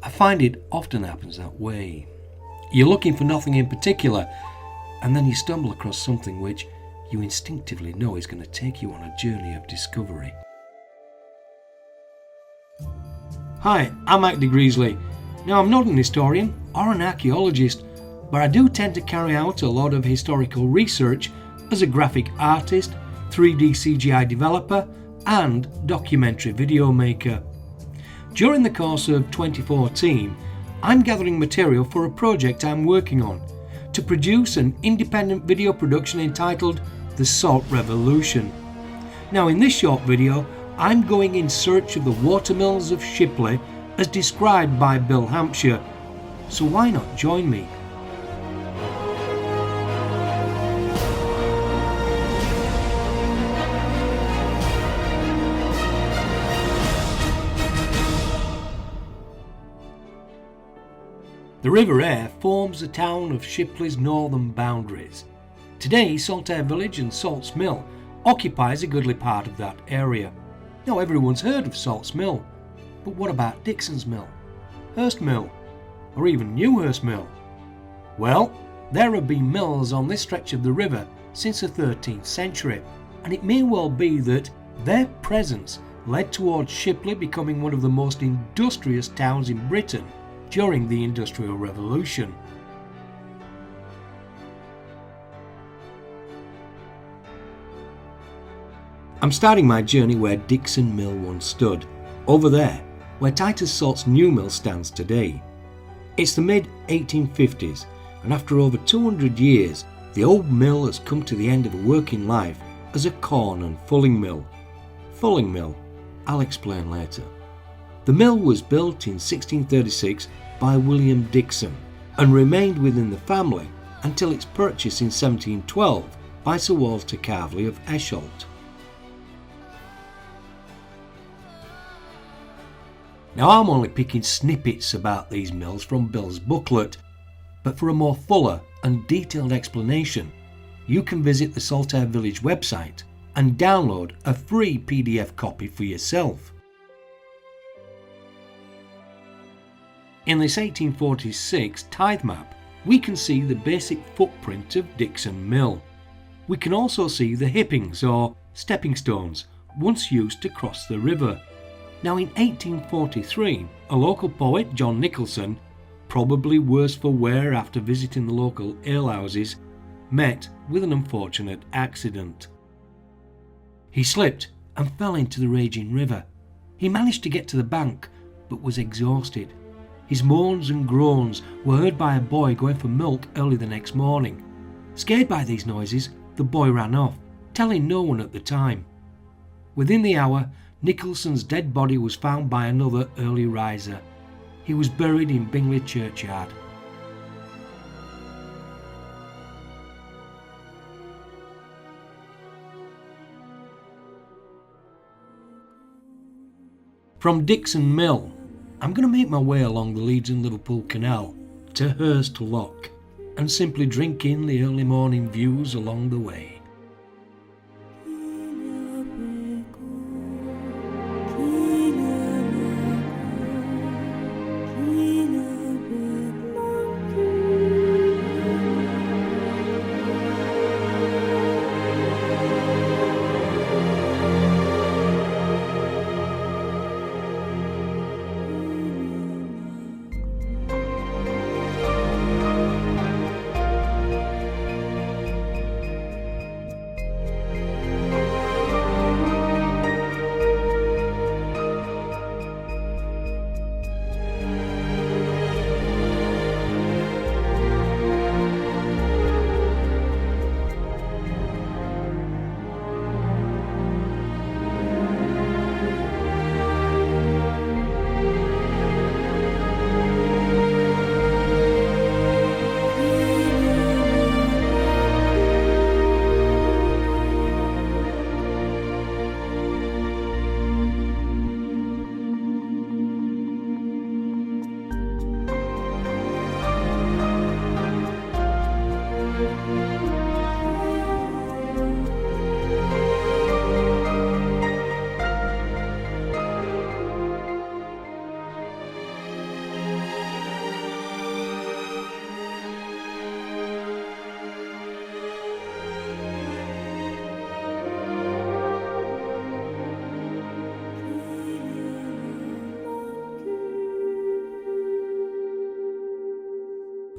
I find it often happens that way. You're looking for nothing in particular, and then you stumble across something which you instinctively know is going to take you on a journey of discovery. Hi, I'm Andy Greasley. Now, I'm not an historian or an archaeologist, but I do tend to carry out a lot of historical research as a graphic artist, 3D CGI developer, and documentary video maker. During the course of 2014, I'm gathering material for a project I'm working on to produce an independent video production entitled The Salt Revolution. Now, in this short video, I'm going in search of the Water Mills of Shipley as described by Bill Hampshire, so why not join me? The River Aire forms the town of Shipley's northern boundaries. Today, Saltaire Village and Salts Mill occupies a goodly part of that area. Now, everyone's heard of Salts Mill, but what about Dixon's Mill, Hurst Mill, or even New Hurst Mill? Well, there have been mills on this stretch of the river since the 13th century, and it may well be that their presence led towards Shipley becoming one of the most industrious towns in Britain during the Industrial Revolution. I'm starting my journey where Dixon Mill once stood, over there, where Titus Salt's new mill stands today. It's the mid-1850s, and after over 200 years, the old mill has come to the end of a working life as a corn and fulling mill. Fulling mill, I'll explain later. The mill was built in 1636 by William Dixon and remained within the family until its purchase in 1712 by Sir Walter Carvely of Esholt. Now, I'm only picking snippets about these mills from Bill's booklet, but for a more fuller and detailed explanation, you can visit the Saltaire Village website and download a free PDF copy for yourself. In this 1846 tithe map, we can see the basic footprint of Dixon Mill. We can also see the hippings or stepping stones once used to cross the river. Now, in 1843, a local poet, John Nicholson, probably worse for wear after visiting the local alehouses, met with an unfortunate accident. He slipped and fell into the raging river. He managed to get to the bank, but was exhausted. His moans and groans were heard by a boy going for milk early the next morning. Scared by these noises, the boy ran off, telling no one at the time. Within the hour, Nicholson's dead body was found by another early riser. He was buried in Bingley churchyard. From Dixon Mill, I'm going to make my way along the Leeds and Liverpool Canal to Hurst Lock and simply drink in the early morning views along the way.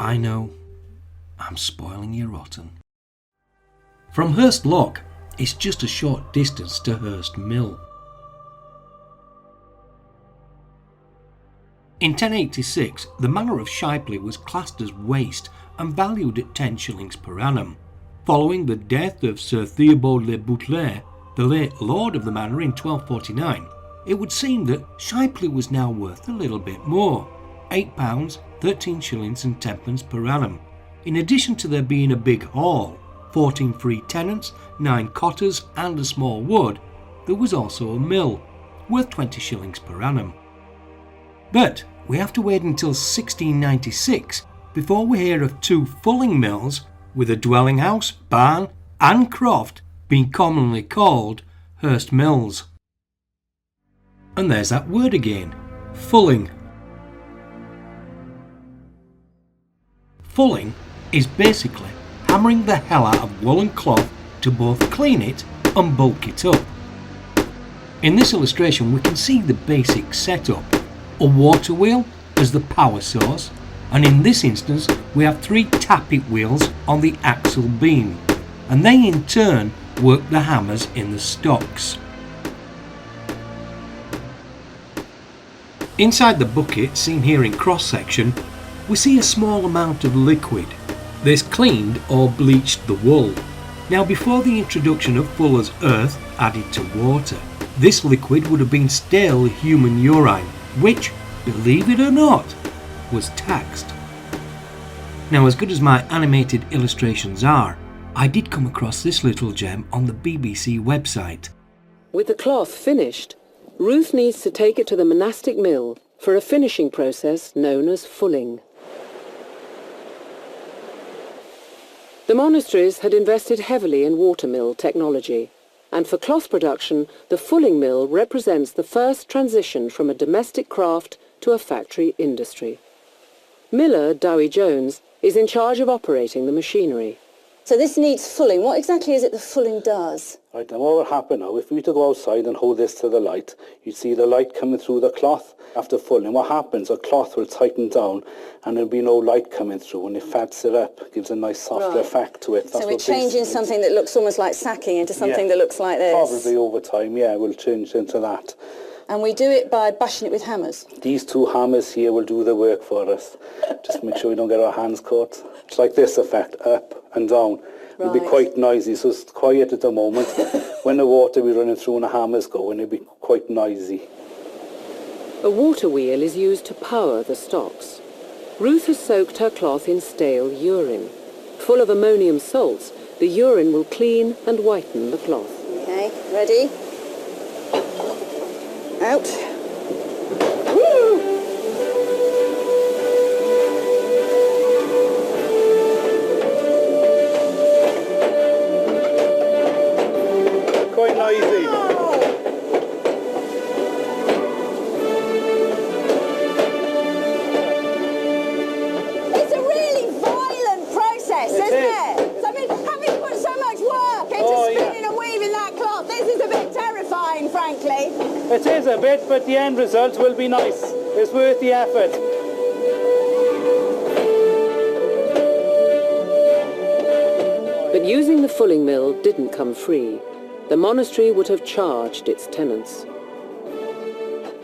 I know, I'm spoiling you rotten. From Hurst Lock, it's just a short distance to Hurst Mill. In 1086, the manor of Shipley was classed as waste and valued at 10 shillings per annum. Following the death of Sir Theobald le Bouteler, the late lord of the manor in 1249, it would seem that Shipley was now worth a little bit more, £8, 13 shillings and 10 per annum. In addition to there being a big hall, 14 free tenants, 9 cotters and a small wood, there was also a mill, worth 20 shillings per annum. But we have to wait until 1696 before we hear of 2 fulling mills with a dwelling house, barn and croft being commonly called Hurst Mills. And there's that word again, fulling. Fulling is basically hammering the hell out of woolen cloth to both clean it and bulk it up. In this illustration we can see the basic setup. A water wheel as the power source, and in this instance we have 3 tappet wheels on the axle beam, and they in turn work the hammers in the stocks. Inside the bucket, seen here in cross section, we see a small amount of liquid. This cleaned or bleached the wool. Now before the introduction of Fuller's earth added to water, this liquid would have been stale human urine, which, believe it or not, was taxed. Now, as good as my animated illustrations are, I did come across this little gem on the BBC website. With the cloth finished, Ruth needs to take it to the monastic mill for a finishing process known as fulling. The monasteries had invested heavily in water mill technology, and for cloth production, the fulling mill represents the first transition from a domestic craft to a factory industry. Miller Dowie Jones is in charge of operating the machinery. So this needs fulling. What exactly is it the fulling does? Right, and what will happen now, if we were to go outside and hold this to the light, you'd see the light coming through the cloth. After fulling, what happens, the cloth will tighten down and there'll be no light coming through, and it fats it up, gives a nice softer effect to it. So we're changing something that looks almost like sacking into something that looks like this? Probably over time, yeah, we'll change into that. And we do it by bashing it with hammers? These 2 hammers here will do the work for us. Just make sure we don't get our hands caught. It's like this effect, up and down. It'll be quite noisy, so it's quiet at the moment. When the water will be running through and the hammers going, it'll be quite noisy. A water wheel is used to power the stocks. Ruth has soaked her cloth in stale urine. Full of ammonium salts, the urine will clean and whiten the cloth. Okay, ready? Out. Woo! Quite noisy. It's a really violent process, isn't it? So, I mean, having put so much work into spinning and weaving that cloth, this is a bit terrifying, frankly. It is a bit, but the end result will be nice. It's worth the effort. But using the fulling mill didn't come free. The monastery would have charged its tenants.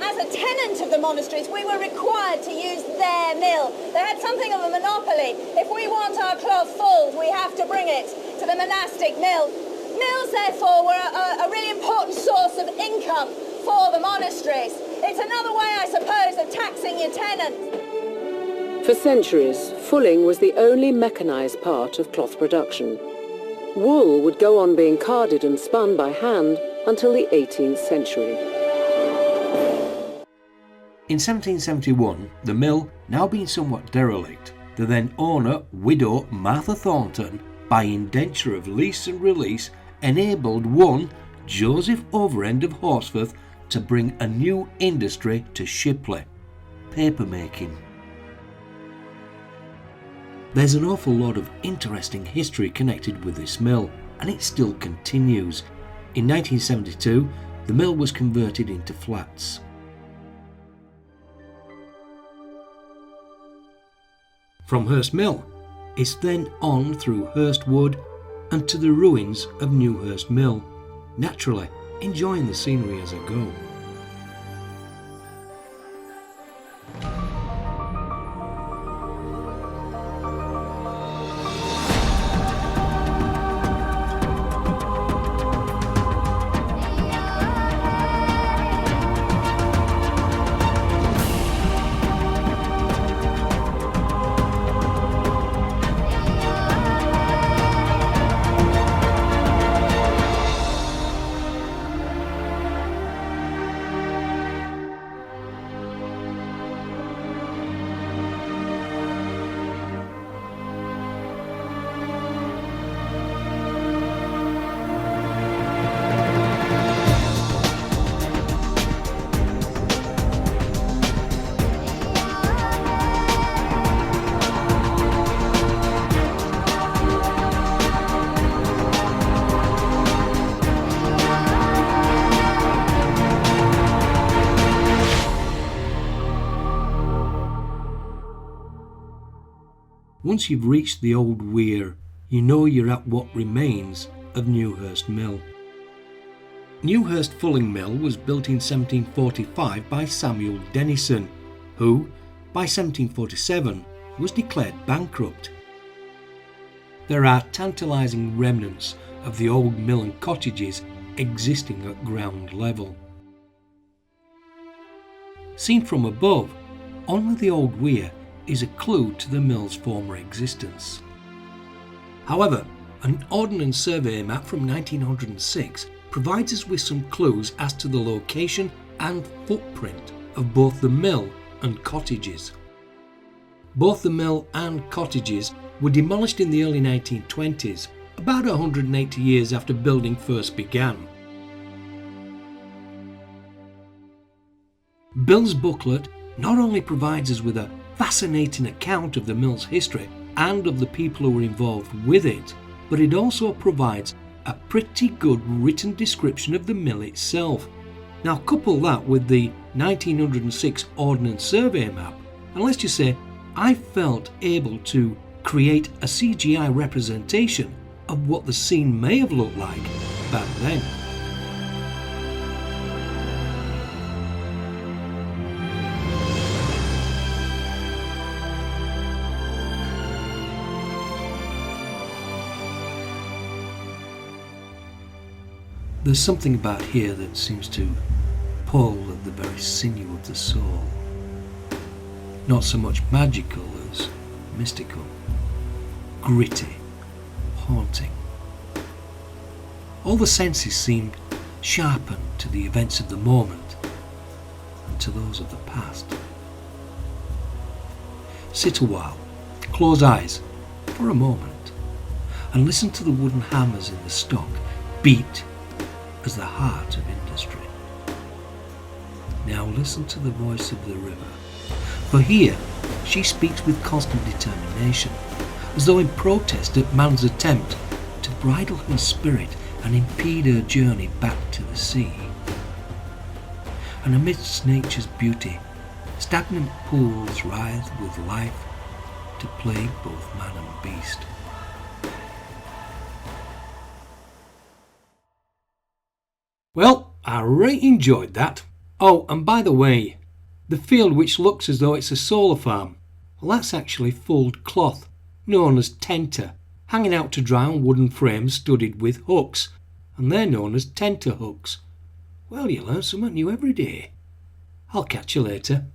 As a tenant of the monasteries, we were required to use their mill. They had something of a monopoly. If we want our cloth fulled, we have to bring it to the monastic mill. Mills, therefore, were a really important source of income for the monasteries. It's another way, I suppose, of taxing your tenants. For centuries, fulling was the only mechanized part of cloth production. Wool would go on being carded and spun by hand until the 18th century. In 1771, the mill, now being somewhat derelict, the then owner, widow Martha Thornton, by indenture of lease and release, enabled one Joseph Overend of Horsforth to bring a new industry to Shipley, paper making. There's an awful lot of interesting history connected with this mill, and it still continues. In 1972, the mill was converted into flats. From Hurst Mill, it's then on through Hurst Wood and to the ruins of New Hurst Mill, naturally enjoying the scenery as I go. Once you've reached the old weir, you know you're at what remains of New Hurst Mill. New Hurst Fulling Mill was built in 1745 by Samuel Denison, who, by 1747, was declared bankrupt. There are tantalising remnants of the old mill and cottages existing at ground level. Seen from above, only the old weir is a clue to the mill's former existence. However, an Ordnance Survey map from 1906 provides us with some clues as to the location and footprint of both the mill and cottages. Both the mill and cottages were demolished in the early 1920s, about 180 years after building first began. Bill's booklet not only provides us with a fascinating account of the mill's history and of the people who were involved with it, but it also provides a pretty good written description of the mill itself. Now couple that with the 1906 Ordnance Survey map, and let's just say I felt able to create a CGI representation of what the scene may have looked like back then. There's something about here that seems to pull at the very sinew of the soul. Not so much magical as mystical, gritty, haunting. All the senses seemed sharpened to the events of the moment and to those of the past. Sit a while, close eyes for a moment, and listen to the wooden hammers in the stock beat as the heart of industry. Now listen to the voice of the river, for here she speaks with constant determination, as though in protest at man's attempt to bridle her spirit and impede her journey back to the sea. And amidst nature's beauty, stagnant pools writhe with life to plague both man and beast. Well, I really enjoyed that. Oh, and by the way, the field which looks as though it's a solar farm, well, that's actually fulled cloth, known as tenter, hanging out to dry on wooden frames studded with hooks, and they're known as tenter hooks. Well, you learn something new every day. I'll catch you later.